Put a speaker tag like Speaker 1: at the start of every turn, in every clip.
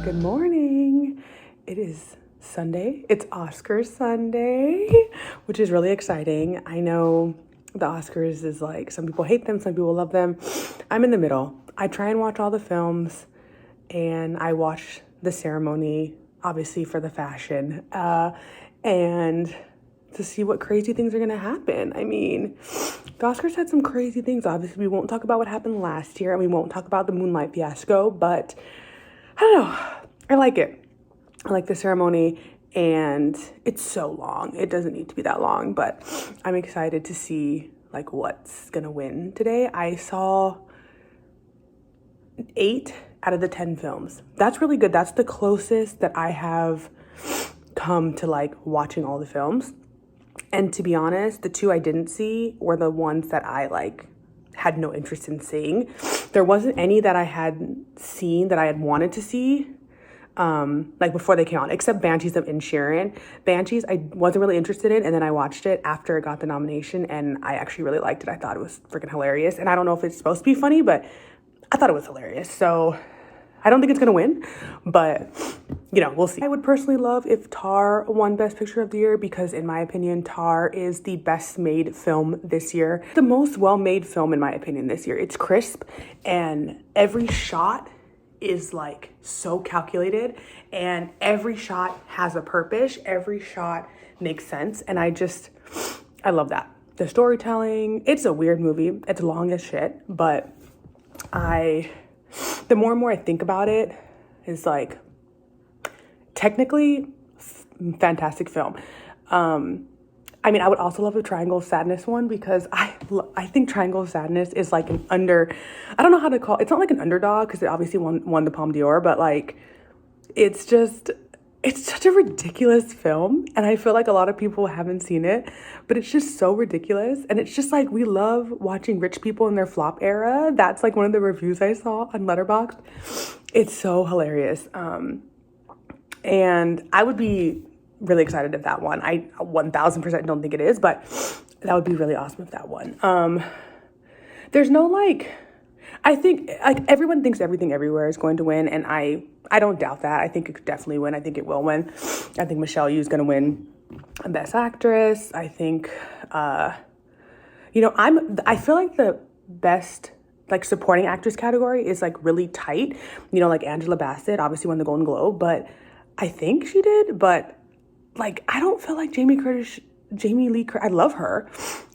Speaker 1: Good morning. It is Sunday. It's Oscar Sunday, which is really exciting. I know the Oscars is like, some people hate them, some people love them. I'm in the middle. I try and watch all the films, and I watch the ceremony, obviously for the fashion, and to see what crazy things are gonna happen. I mean, the Oscars had some crazy things. Obviously, we won't talk about what happened last year, and we won't talk about the Moonlight fiasco, but I don't know. I like it. I like the ceremony, and it's so long. It doesn't need to be that long, but I'm excited to see like what's gonna win today. I saw 8 out of the 10 films. That's really good. That's the closest that I have come to like watching all the films. And to be honest, the 2 I didn't see were the ones that I like had no interest in seeing. There wasn't any that I had seen that I had wanted to see, like before they came out, except Banshees of Inisherin. Banshees I wasn't really interested in, and then I watched it after it got the nomination, and I actually really liked it. I thought it was freaking hilarious, and I don't know if it's supposed to be funny, but I thought it was hilarious. So I don't think it's gonna win, but we'll see. I would personally love if Tar won Best Picture of the Year, because in my opinion, Tar is the best made film this year. The most well-made film in my opinion this year. It's crisp, and every shot is like so calculated, and every shot has a purpose. Every shot makes sense, and I love that. The storytelling, it's a weird movie. It's long as shit, but the more and more I think about it, is like technically fantastic film. I mean, I would also love a Triangle of Sadness one, because I think Triangle of Sadness is like I don't know how to call it. It's not like an underdog, because it obviously won the Palme d'Or, but like it's such a ridiculous film, and I feel like a lot of people haven't seen it, but it's just so ridiculous. And it's just like, we love watching rich people in their flop era. That's like one of the reviews I saw on Letterboxd. It's so hilarious. And I would be really excited if that won. I 1000% don't think it is, but that would be really awesome if that won. There's no I think like everyone thinks Everything Everywhere is going to win, and I don't doubt that. I think it could definitely win. I think it will win. I think Michelle Yeoh is going to win Best Actress. I think I feel like the best like supporting actress category is like really tight. Like Angela Bassett obviously won the Golden Globe, but I think she did, but like I don't feel like Jamie Lee Curtis, I love her,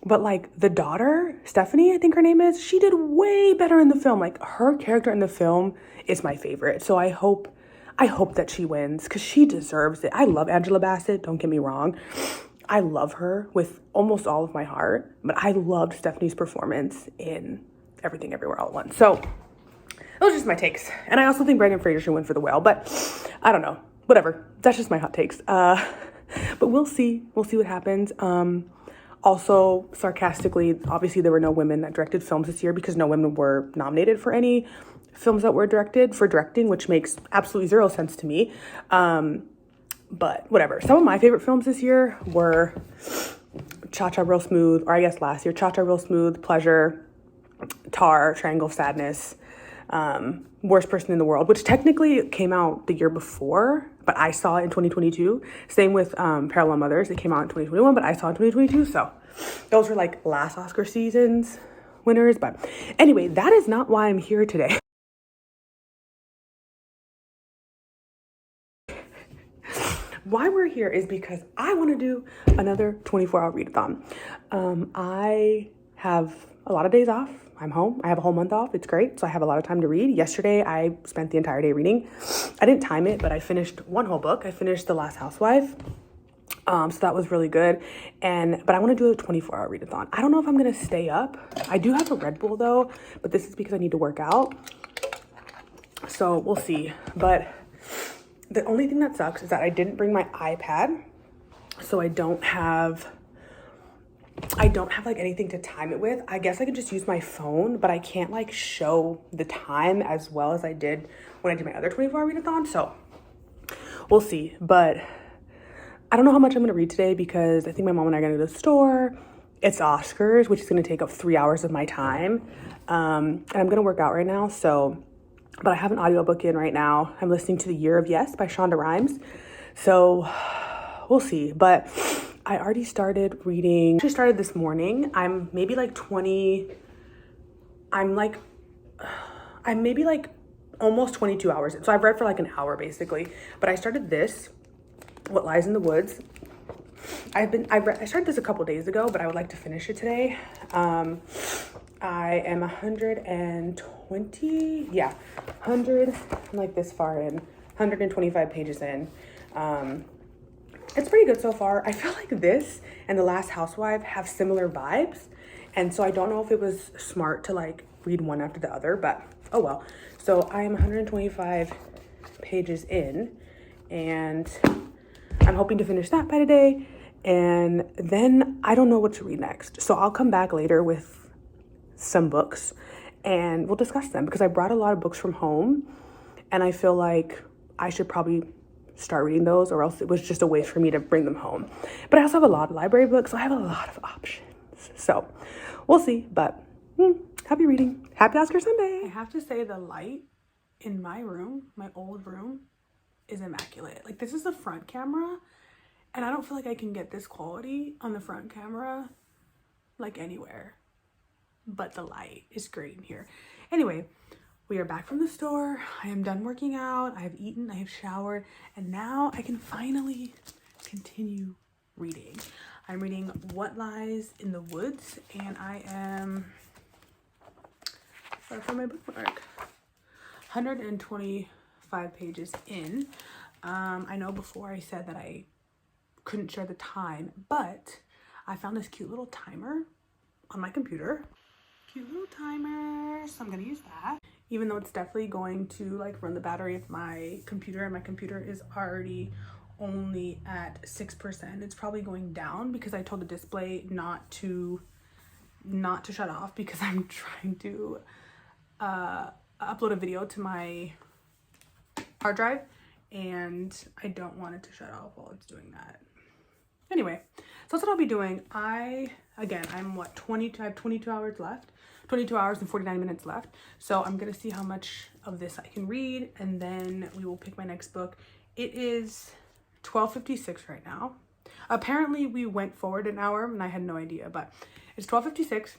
Speaker 1: but like the daughter, Stephanie, I think her name is, she did way better in the film. Like her character in the film is my favorite. So I hope that she wins, because she deserves it. I love Angela Bassett, don't get me wrong. I love her with almost all of my heart, but I loved Stephanie's performance in Everything Everywhere All at Once. So those are just my takes. And I also think Brendan Fraser should win for The Whale, but I don't know. Whatever. That's just my hot takes. But we'll see. We'll see what happens. Also, sarcastically, obviously there were no women that directed films this year, because no women were nominated for any films that were directing, which makes absolutely zero sense to me. But whatever. Some of my favorite films this year were Cha-Cha Real Smooth, or I guess last year, Cha-Cha Real Smooth, Pleasure, Tar, Triangle of Sadness, Worst Person in the World, which technically came out the year before, but I saw it in 2022. Same with Parallel Mothers. It came out in 2021, but I saw it in 2022. So those were like last Oscar season's winners. But anyway, that is not why I'm here today. Why we're here is because I want to do another 24-hour readathon. I have a lot of days off. I'm home. I have a whole month off. It's great. So I have a lot of time to read. Yesterday, I spent the entire day reading. I didn't time it, but I finished one whole book. I finished The Last Housewife. So that was really good. But I want to do a 24-hour readathon. I don't know if I'm going to stay up. I do have a Red Bull though, but this is because I need to work out. So we'll see. But the only thing that sucks is that I didn't bring my iPad. So I don't have like anything to time it with. I guess I could just use my phone, but I can't like show the time as well as I did when I did my other 24-hour readathon. So we'll see. But I don't know how much I'm going to read today, because I think my mom and I are going to go to the store. It's Oscars, which is going to take up 3 hours of my time. And I'm going to work out right now. So but I have an audiobook in right now. I'm listening to The Year of Yes by Shonda Rhimes. So we'll see. But I already started reading. I actually started this morning. I'm maybe like almost 22 hours. So I've read for like an hour basically. But I started this, What Lies in the Woods. I started this a couple days ago, but I would like to finish it today. I am 120, yeah, 100, I'm like this far in, 125 pages in. It's pretty good so far. I feel like this and The Last Housewife have similar vibes. And so I don't know if it was smart to like read one after the other, but oh well. So I am 125 pages in and I'm hoping to finish that by today. And then I don't know what to read next. So I'll come back later with some books and we'll discuss them because I brought a lot of books from home and I feel like I should probably start reading those or else it was just a waste for me to bring them home. But I also have a lot of library books, so I have a lot of options. So we'll see, but happy reading. Happy Oscar Sunday. I have to say the light in my room, my old room, is immaculate. Like this is the front camera and I don't feel like I can get this quality on the front camera like anywhere, but the light is great in here. Anyway, we are back from the store. I am done working out. I have eaten, I have showered, and now I can finally continue reading. I'm reading What Lies in the Woods, and I am, from my bookmark, 125 pages in. I know before I said that I couldn't share the time, but I found this cute little timer on my computer. Cute little timer, so I'm gonna use that. Even though it's definitely going to like run the battery of my computer, and my computer is already only at 6%. It's probably going down because I told the display not to shut off because I'm trying to upload a video to my hard drive and I don't want it to shut off while it's doing that. Anyway, so that's what I'll be doing. I'm what, 22 hours left. 22 hours and 49 minutes left. So I'm gonna see how much of this I can read and then we will pick my next book. It is 12:56 right now. Apparently we went forward an hour and I had no idea, but it's 12:56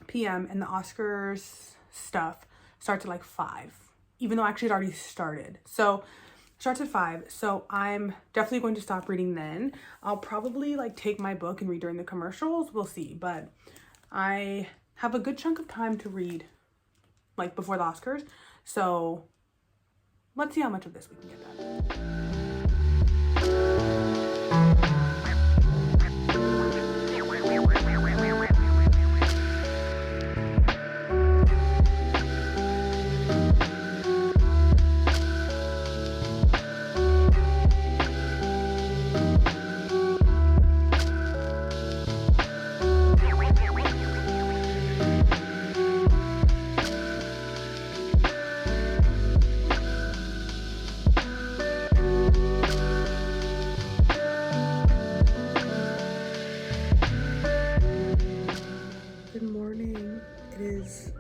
Speaker 1: p.m. and the Oscars stuff starts at like 5, even though actually it already started. So it starts at 5. So I'm definitely going to stop reading then. I'll probably like take my book and read during the commercials. We'll see, but I have a good chunk of time to read like before the Oscars. So let's see how much of this we can get done.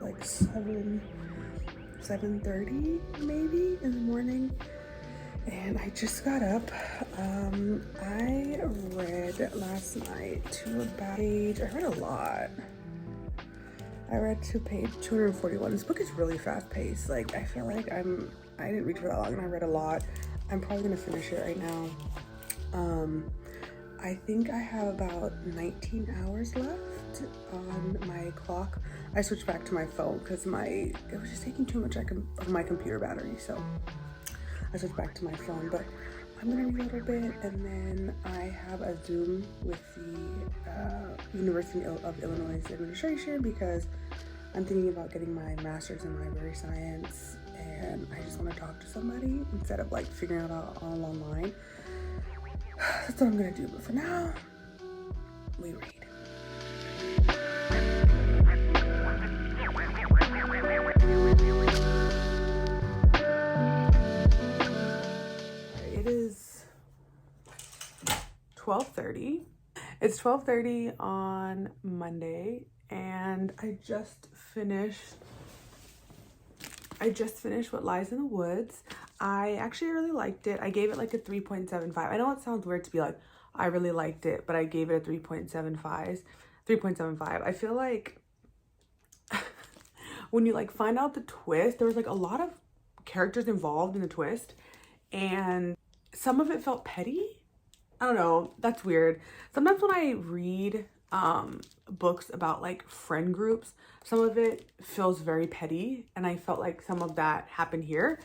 Speaker 1: Like 7:30 maybe in the morning and I just got up. I read last night to about page, I read a lot. I read to page 241. This book is really fast paced. Like I feel like I didn't read for that long and I read a lot. I'm probably gonna finish it right now. I think I have about 19 hours left on my clock. I switched back to my phone because it was just taking too much of my computer battery, so I switched back to my phone. But I'm gonna read a little bit and then I have a Zoom with the University of Illinois administration because I'm thinking about getting my master's in library science and I just want to talk to somebody instead of like figuring it out all online. That's what I'm gonna do, but for now, we read. It is 12:30. It's 12:30 on Monday, and I just finished I just finished What Lies in the Woods. I actually really liked it. I gave it like a 3.75. I know it sounds weird to be like, I really liked it, but I gave it a 3.75. 3.75. I feel like when you like find out the twist, there was like a lot of characters involved in the twist, and some of it felt petty. I don't know, that's weird. Sometimes when I read books about like friend groups, some of it feels very petty, and I felt like some of that happened here,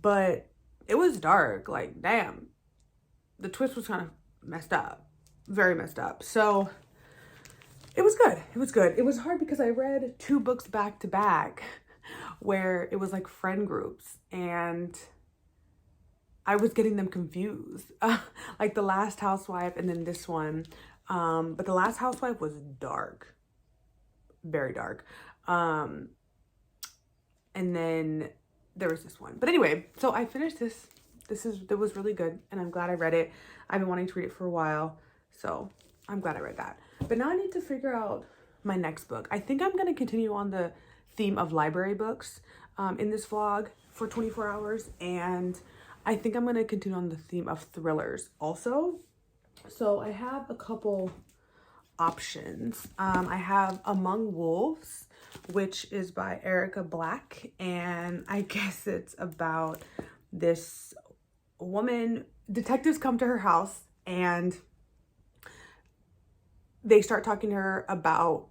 Speaker 1: but it was dark. Like, damn, the twist was kind of messed up, very messed up. So it was good. It was good. It was hard because I read 2 books back to back where it was like friend groups, and I was getting them confused. Like The Last Housewife and then this one. But The Last Housewife was dark, very dark. And then there was this one. But anyway, so I finished this. It was really good, and I'm glad I read it. I've been wanting to read it for a while, so I'm glad I read that. But now I need to figure out my next book. I think I'm going to continue on the theme of library books in this vlog for 24 hours, and I think I'm going to continue on the theme of thrillers also. So I have a couple options. I have Among Wolves, which is by Erica Black, and I guess it's about this woman. Detectives come to her house and they start talking to her about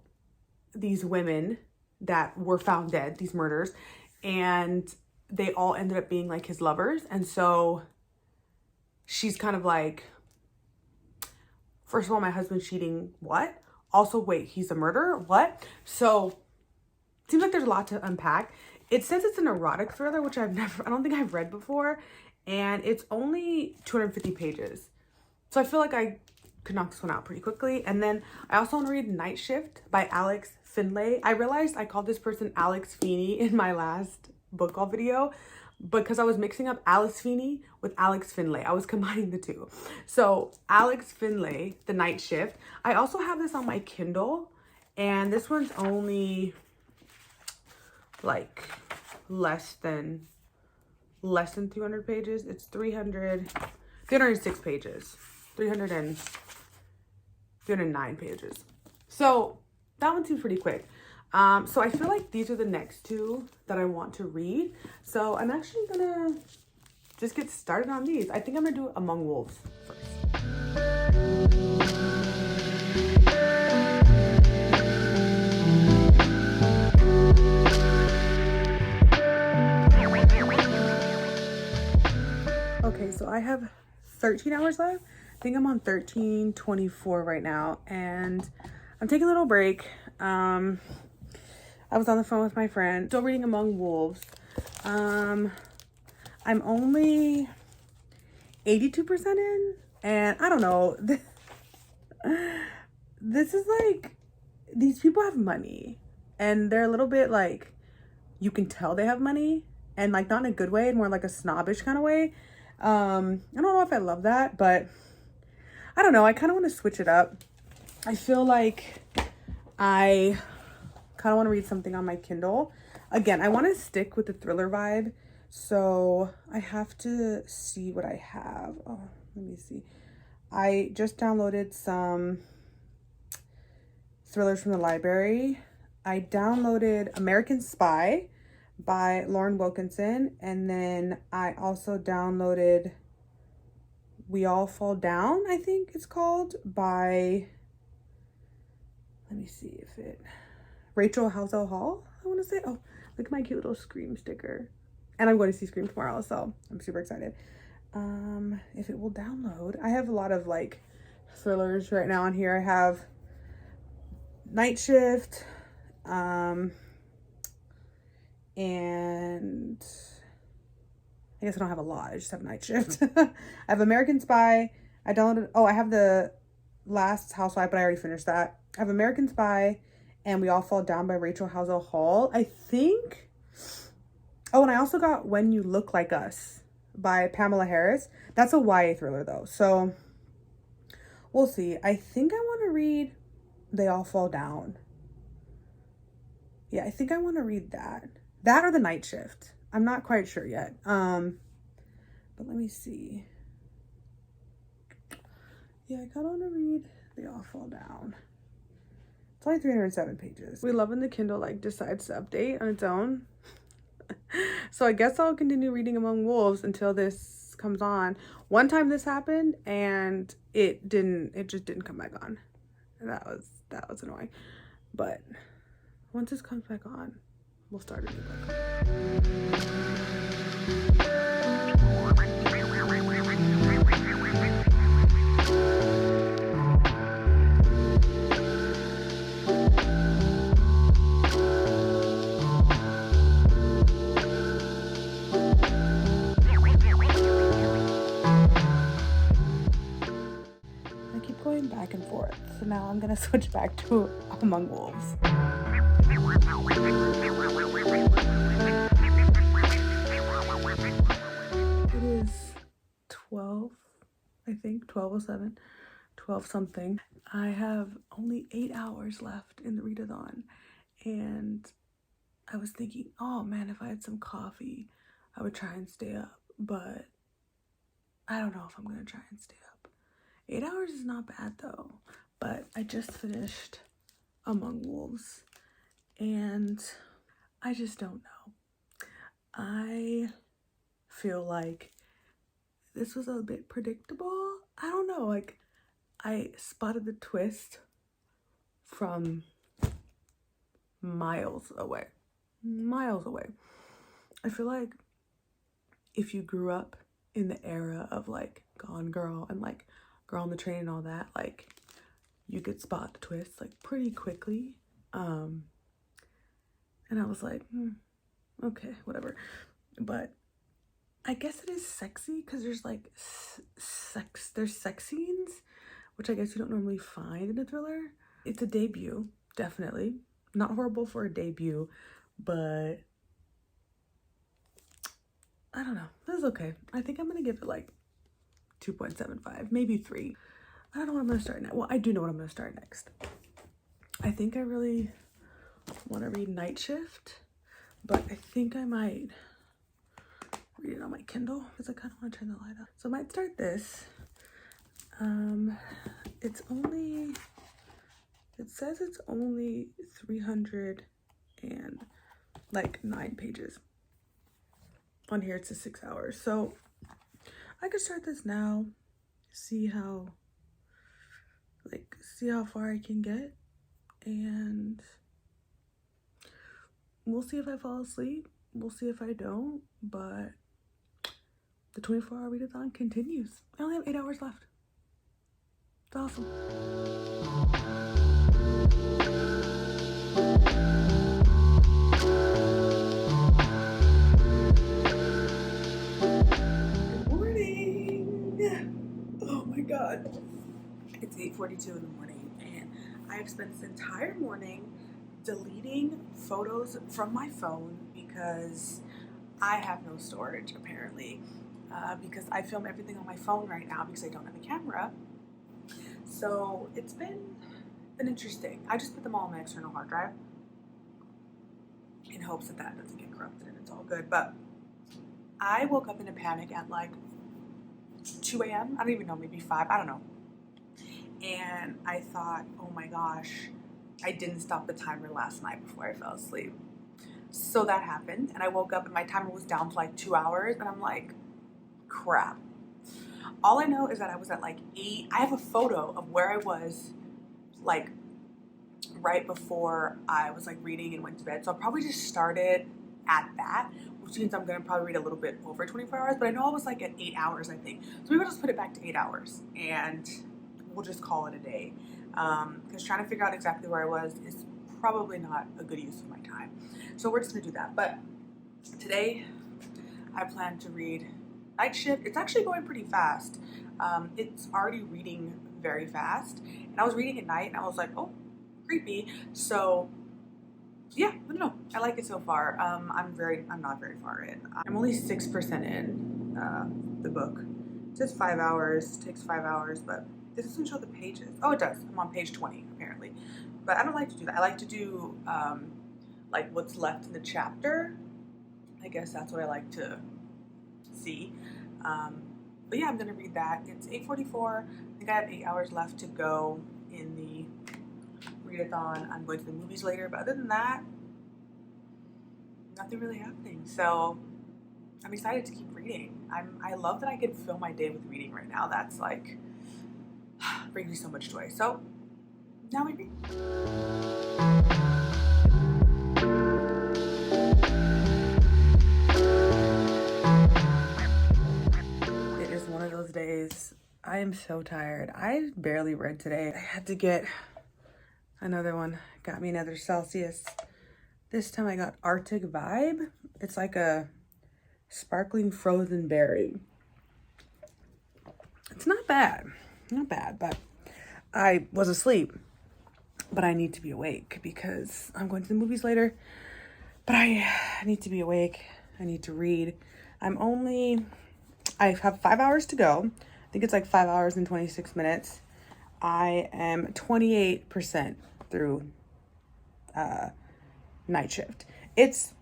Speaker 1: these women that were found dead, these murders, and they all ended up being like his lovers. And so she's kind of like, first of all, my husband's cheating, what? Also, wait, he's a murderer, what? So it seems like there's a lot to unpack. It says it's an erotic thriller, which I don't think I've read before, and it's only 250 pages. So I feel like I could knock this one out pretty quickly. And then I also want to read Night Shift by Alex Finlay. I realized I called this person Alex Feeney in my last book haul video because I was mixing up Alice Feeney with Alex Finlay. I was combining the two. So Alex Finlay, The Night Shift. I also have this on my Kindle, and this one's only like less than 300 pages. It's 306 pages. 309 pages. So that one seems pretty quick. So I feel like these are the next 2 that I want to read. So I'm actually gonna just get started on these. I think I'm gonna do Among Wolves first. Okay, so I have 13 hours left. I think I'm on 13:24 right now, and I'm taking a little break. I was on the phone with my friend, still reading Among Wolves. I'm only 82% in, and I don't know. This is like, these people have money, and they're a little bit like, you can tell they have money, and like not in a good way, more like a snobbish kind of way. I don't know if I love that, but I don't know. I kind of want to switch it up. I feel like I kind of want to read something on my Kindle. Again, I want to stick with the thriller vibe, so I have to see what I have. Oh, let me see. I just downloaded some thrillers from the library. I downloaded American Spy by Lauren Wilkinson, and then I also downloaded We All Fall Down, I think it's called, by, let me see if it, Rachel Housel Hall, I want to say. Oh, look at my cute little Scream sticker. And I'm going to see Scream tomorrow, so I'm super excited. If it will download. I have a lot of like thrillers right now on here. I have Night Shift, and I guess I don't have a lot. I just have Night Shift. I have American Spy. I downloaded, oh, I have The Last Housewife, but I already finished that. I have American Spy and We All Fall Down by Rachel Housel Hall, I think. Oh, and I also got When You Look Like Us by Pamela Harris. That's a YA thriller though, so we'll see. I think I want to read They All Fall Down. Yeah, I think I want to read that. That or The Night Shift. I'm not quite sure yet. But let me see. Yeah, I kind of want to read They All Fall Down. It's only 307 pages. We love when the Kindle like decides to update on its own. So I guess I'll continue reading Among Wolves until this comes on. One time this happened and it just didn't come back on. And that was annoying. But once this comes back on, we'll start a new book. Going back and forth, so now I'm gonna switch back to Among Wolves. It is 12, I think 12:07, 12 something. I have only 8 hours left in the readathon, and I was thinking, oh man, if I had some coffee I would try and stay up, but I don't know if I'm gonna try and stay up. 8 hours is not bad though, but I just finished Among Wolves and I just don't know. I feel like this was a bit predictable. I don't know, like I spotted the twist from miles away. I feel like if you grew up in the era of like Gone Girl and like Girl on the Train and all that, like you could spot the twist like pretty quickly. And I was like, okay, whatever. But I guess it is sexy because there's like there's sex scenes, which I guess you don't normally find in a thriller. It's a debut, definitely. Not horrible for a debut, but I don't know. This is okay. I think I'm gonna give it like 2.75, maybe 3. I don't know what I'm gonna start next. Well, I do know what I'm gonna start next. I think I really want to read Night Shift, but I think I might read it on my Kindle because I kind of want to turn the light on. So I might start this. It says it's only 309 pages. On here it says 6 hours. So I could start this now, see how far I can get, and we'll see if I fall asleep. We'll see if I don't, but the 24-hour readathon continues. I only have 8 hours left. It's awesome. Good morning. Oh my God. It's 8:42 in the morning, and I have spent this entire morning deleting photos from my phone because I have no storage apparently, because I film everything on my phone right now because I don't have a camera. So it's been interesting. I just put them all on my external hard drive in hopes that doesn't get corrupted and it's all good. But I woke up in a panic at like 2 a.m. I don't even know, maybe 5, I don't know. And I thought, oh my gosh, I didn't stop the timer last night before I fell asleep. So that happened, and I woke up and my timer was down to like 2 hours, and I'm like, crap. All I know is that I was at like 8. I have a photo of where I was like right before I was like reading and went to bed. So I'll probably just started at that, which means I'm gonna probably read a little bit over 24 hours, but I know I was like at 8 hours, I think. So maybe I'll just put it back to 8 hours and we'll just call it a day. Because trying to figure out exactly where I was is probably not a good use of my time. So we're just gonna do that. But today I plan to read Night Shift. It's actually going pretty fast. It's already reading very fast. And I was reading at night and I was like, oh, creepy. So yeah, I don't know. I like it so far. I'm not very far in. I'm only 6% in the book. It says 5 hours, takes 5 hours, but this doesn't show the pages. Oh, it does. I'm on page 20 apparently. But I don't like to do that. I like to do like what's left in the chapter. I guess that's what I like to see. But yeah, I'm gonna read that. It's 8:44. I think I have 8 hours left to go in the readathon. I'm going to the movies later, but other than that, nothing really happening. So I'm excited to keep reading. I love that I can fill my day with reading right now. That's like brings me so much joy. So now we read. It is one of those days. I am so tired. I barely read today. I had to get another one. Got me another Celsius. This time I got Arctic Vibe. It's like a sparkling frozen berry. It's not bad. Not bad, but I was asleep. But I need to be awake because I'm going to the movies later. But I need to be awake. I need to read. I have 5 hours to go. I think it's like 5 hours and 26 minutes. I am 28% through night shift. It's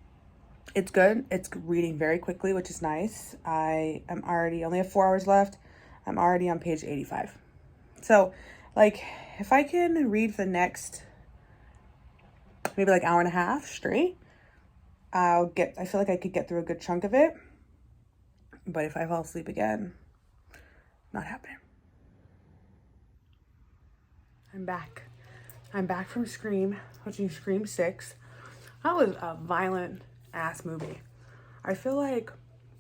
Speaker 1: good. It's reading very quickly, which is nice. I am only have 4 hours left. I'm already on page 85. So like if I can read for the next maybe like hour and a half straight, I feel like I could get through a good chunk of it. But if I fall asleep again, not happening. I'm back. I'm back from Scream, watching Scream 6. That was a violent ass movie. I feel like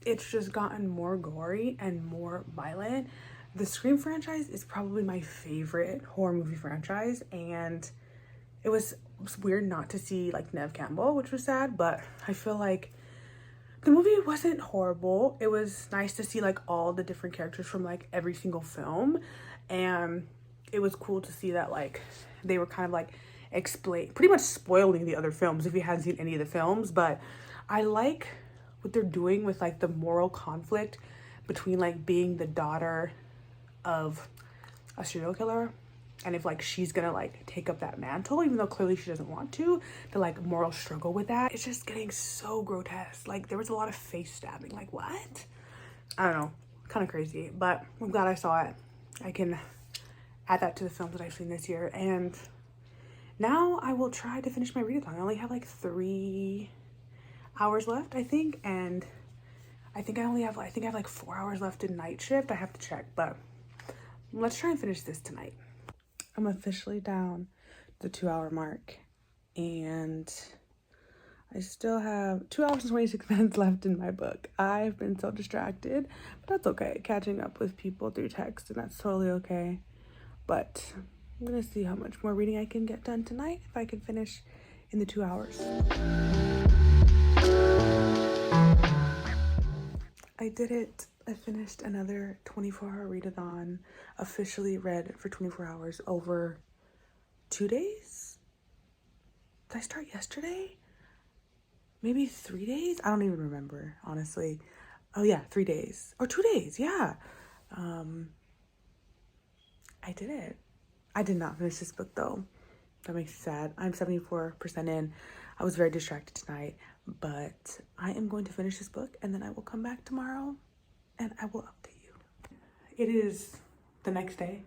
Speaker 1: it's just gotten more gory and more violent. The Scream franchise is probably my favorite horror movie franchise, and it was weird not to see like Neve Campbell, which was sad, but I feel like the movie wasn't horrible. It was nice to see like all the different characters from like every single film, and it was cool to see that like they were kind of like pretty much spoiling the other films if you hadn't seen any of the films. But I like what they're doing with like the moral conflict between like being the daughter of a serial killer and if like she's gonna like take up that mantle even though clearly she doesn't want to, the like moral struggle with that. It's just getting so grotesque. Like there was a lot of face stabbing. Like what? I don't know, kind of crazy, but I'm glad I saw it. I can add that to the films that I've seen this year. And now I will try to finish my readathon. I only have like 3 hours left, I think, and I think I have like 4 hours left in night shift. I have to check, but let's try and finish this tonight. I'm officially down the 2 hour mark, and I still have 2 hours and 26 minutes left in my book. I've been so distracted, but that's okay. Catching up with people through text, and that's totally okay. But I'm gonna see how much more reading I can get done tonight, if I can finish in the 2 hours. I did it. I finished another 24-hour readathon, officially read for 24 hours over 2 days? Did I start yesterday? Maybe 3 days? I don't even remember, honestly. Oh yeah, 3 days. Or 2 days, yeah. I did it. I did not finish this book though. That makes me sad. I'm 74% in. I was very distracted tonight, but I am going to finish this book and then I will come back tomorrow and I will update you. It is the next day,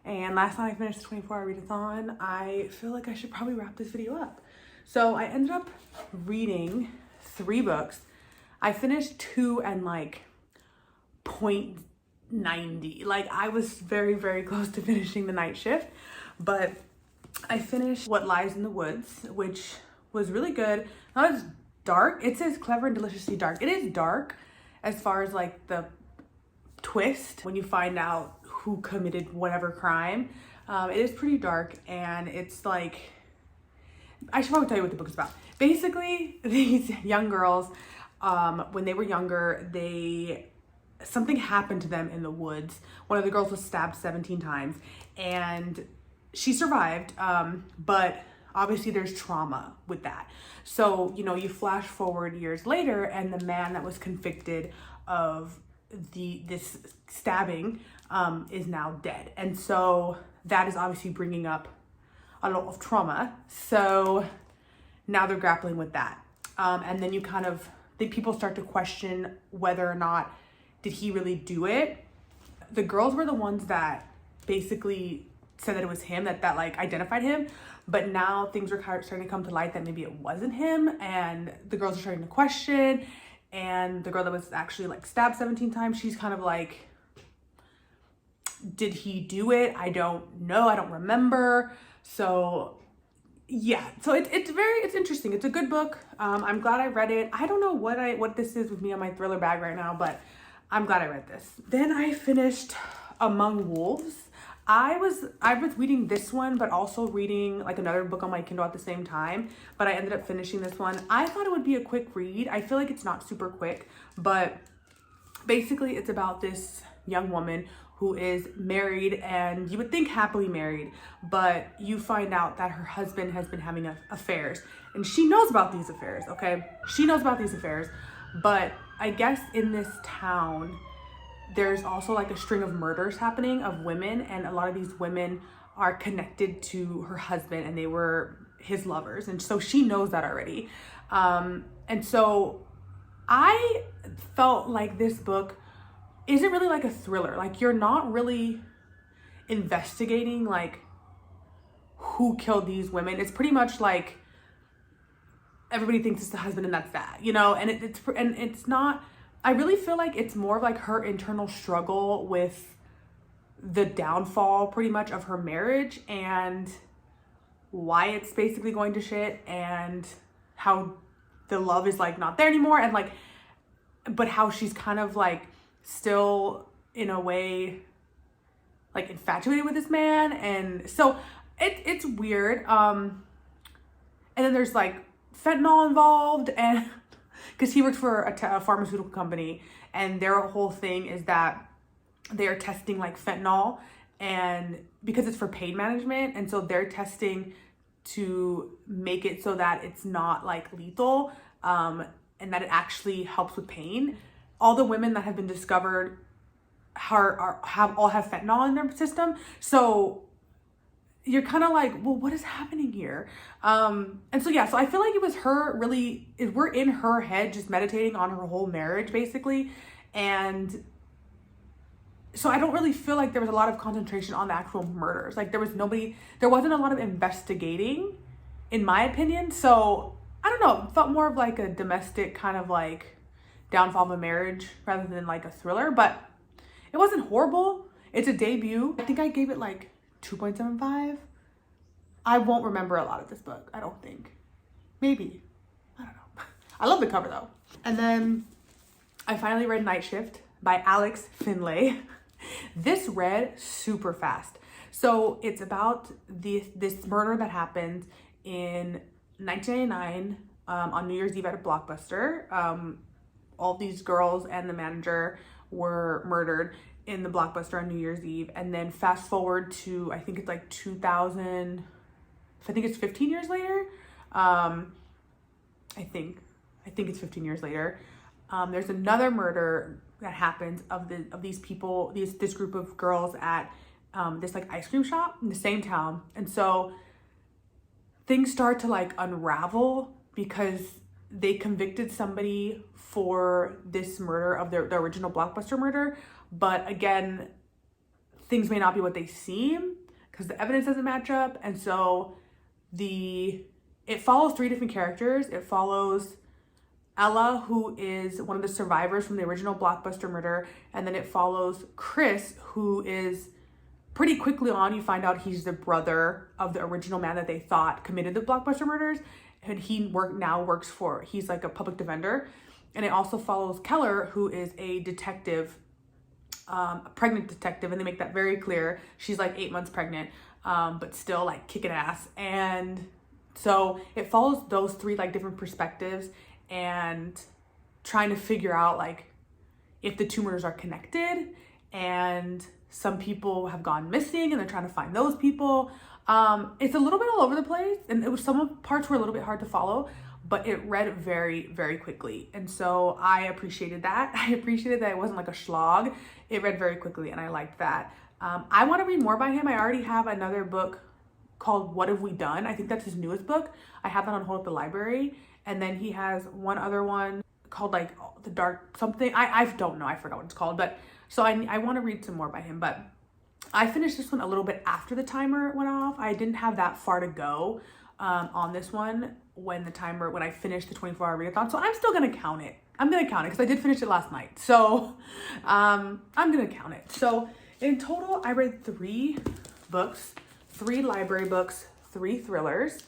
Speaker 1: and last night I finished the 24-hour readathon. I feel like I should probably wrap this video up. So I ended up reading 3 books. I finished 2 and like 0.90. Like I was very, very close to finishing the night shift, but I finished What Lies in the Woods, which was really good. Not as dark. It says clever and deliciously dark. It is dark as far as like the twist when you find out who committed whatever crime. It is pretty dark, and it's like, I should probably tell you what the book is about. Basically, these young girls, when they were younger, something happened to them in the woods. One of the girls was stabbed 17 times, and she survived, but obviously there's trauma with that. So, you know, you flash forward years later, and the man that was convicted of this stabbing is now dead. And so that is obviously bringing up a lot of trauma. So now they're grappling with that. And then you kind of people start to question whether or not did he really do it. The girls were the ones that basically said that it was him, that like identified him, but now things are kind of starting to come to light that maybe it wasn't him, and the girls are starting to question. And the girl that was actually like stabbed 17 times, she's kind of like, did he do it? I don't know, I don't remember. So yeah, so it's interesting. It's a good book. I'm glad I read it. I don't know what this is with me on my thriller bag right now, but I'm glad I read this. Then I finished Among Wolves. I was reading this one, but also reading like another book on my Kindle at the same time, but I ended up finishing this one. I thought it would be a quick read. I feel like it's not super quick, but basically it's about this young woman who is married, and you would think happily married, but you find out that her husband has been having affairs, and she knows about these affairs, okay? She knows about these affairs, but I guess in this town, there's also like a string of murders happening of women, and a lot of these women are connected to her husband, and they were his lovers, and so she knows that already. And so I felt like this book isn't really like a thriller. Like, you're not really investigating like who killed these women. It's pretty much like everybody thinks it's the husband and that's that, you know? And it's not, I really feel like it's more of like her internal struggle with the downfall pretty much of her marriage, and why it's basically going to shit, and how the love is like not there anymore, and like, but how she's kind of like still in a way like infatuated with this man. And so it's weird. And then there's like fentanyl involved, and because he works for a pharmaceutical company, and their whole thing is that they're testing like fentanyl, and because it's for pain management, and so they're testing to make it so that it's not like lethal, and that it actually helps with pain. All the women that have been discovered have fentanyl in their system, so you're kind of like, well, what is happening here? And so yeah, so I feel like it was her really, we're in her head just meditating on her whole marriage basically, and so I don't really feel like there was a lot of concentration on the actual murders. Like there wasn't a lot of investigating, in my opinion. So I don't know, it felt more of like a domestic kind of like downfall of a marriage rather than like a thriller, but it wasn't horrible. It's a debut. I think I gave it like 2.75. I won't remember a lot of this book, I don't think. Maybe. I don't know. I love the cover though. And then I finally read Night Shift by Alex Finlay. This read super fast. So it's about this murder that happened in 1999 on New Year's Eve at a Blockbuster. All these girls and the manager were murdered in the Blockbuster on New Year's Eve. And then fast forward to, I think it's like 2000, I think it's 15 years later. I think it's 15 years later. There's another murder that happens of these people, this group of girls at this like ice cream shop in the same town. And so things start to like unravel because they convicted somebody for this murder of the original Blockbuster murder. But again, things may not be what they seem because the evidence doesn't match up. And so it follows three different characters. It follows Ella, who is one of the survivors from the original Blockbuster murder. And then it follows Chris, who is pretty quickly on, you find out he's the brother of the original man that they thought committed the Blockbuster murders. And he's like a public defender. And it also follows Keller, who is a detective, a pregnant detective. And they make that very clear. She's like 8 months pregnant, but still like kicking ass. And so it follows those three like different perspectives and trying to figure out like if the two murders are connected. And some people have gone missing and they're trying to find those people. It's a little bit all over the place, and some of parts were a little bit hard to follow, but it read very, very quickly. And so I appreciated that. I appreciated that it wasn't like a slog. It read very quickly, and I liked that. I want to read more by him. I already have another book called What Have We Done? I think that's his newest book. I have that on hold at the library. And then he has one other one called like The Dark something. I don't know. I forgot what it's called. But so I want to read some more by him. But I finished this one a little bit after the timer went off. I didn't have that far to go on this one when I finished the 24-hour readathon. So I'm still going to count it. I'm going to count it because I did finish it last night. So I'm going to count it. So in total, I read 3 books, 3 library books, 3 thrillers.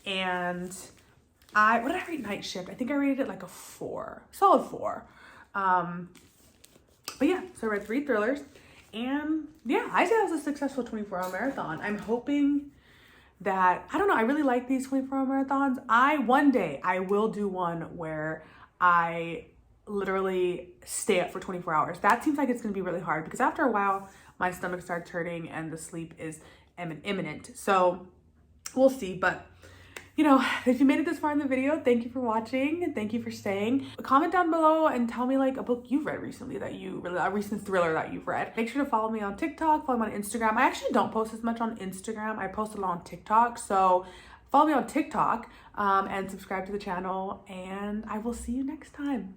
Speaker 1: And what did I rate Night Shift? I think I rated it like a 4, solid 4. But yeah, so I read 3 thrillers. And yeah, I say that was a successful 24-hour marathon. I'm hoping that, I don't know, I really like these 24-hour marathons. One day I will do one where I literally stay up for 24 hours. That seems like it's going to be really hard because after a while, my stomach starts hurting and the sleep is imminent. So we'll see. But you know, if you made it this far in the video, thank you for watching. Thank you for staying. Comment down below and tell me like a book you've read recently a recent thriller that you've read. Make sure to follow me on TikTok, follow me on Instagram. I actually don't post as much on Instagram. I post a lot on TikTok. So follow me on TikTok and subscribe to the channel, and I will see you next time.